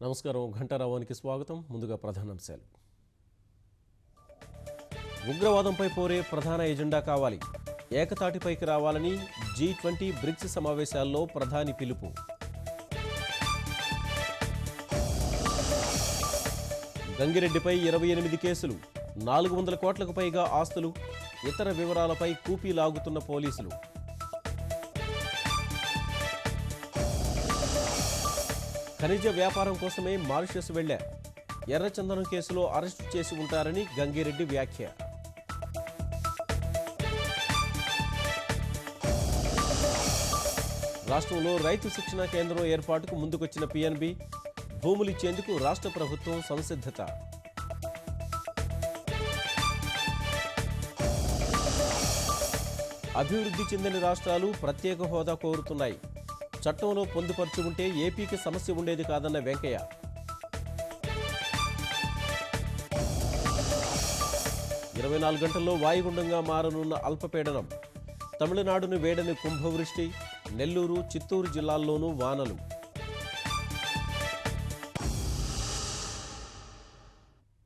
నమస్కారం. ఘంటారావానికి స్వాగతం. ముందుగా ప్రధానాంశాలు. ఉగ్రవాదంపై పోరే ప్రధాన ఎజెండా కావాలి. ఏకతాటిపైకి రావాలని G20 బ్రిక్స్ సమావేశాల్లో ప్రధాని పిలుపు. గంగిరెడ్డిపై 28 కేసులు, 400 కోట్లకు పైగా ఆస్తులు, ఇతర వివరాలపై కూపీ లాగుతున్న పోలీసులు. ఖనిజ వ్యాపారం కోసమే మారిషస్ వెళ్లారు. ఎర్రచందనం కేసులో అరెస్టు చేసి ఉంటారని గంగిరెడ్డి వ్యాఖ్య. రాష్ట్రంలో రైతు శిక్షణ కేంద్రం ఏర్పాటుకు ముందుకొచ్చిన PNB, భూములిచ్చేందుకు రాష్ట్ర ప్రభుత్వం సంసిద్ధత. అభివృద్ధి చెందిన రాష్ట్రాలు ప్రత్యేక హోదా కోరుతున్నాయి. చట్టంలో పొందుపర్చి ఉంటే ఏపీకి సమస్య ఉండేది కాదన్న వెంకయ్య. ఇరవై 24 గంటల్లో వాయుగుండంగా మారనున్న అల్పపీడనం. తమిళనాడును వేడని కుంభవృష్టి, నెల్లూరు, చిత్తూరు జిల్లాల్లోనూ వానలు.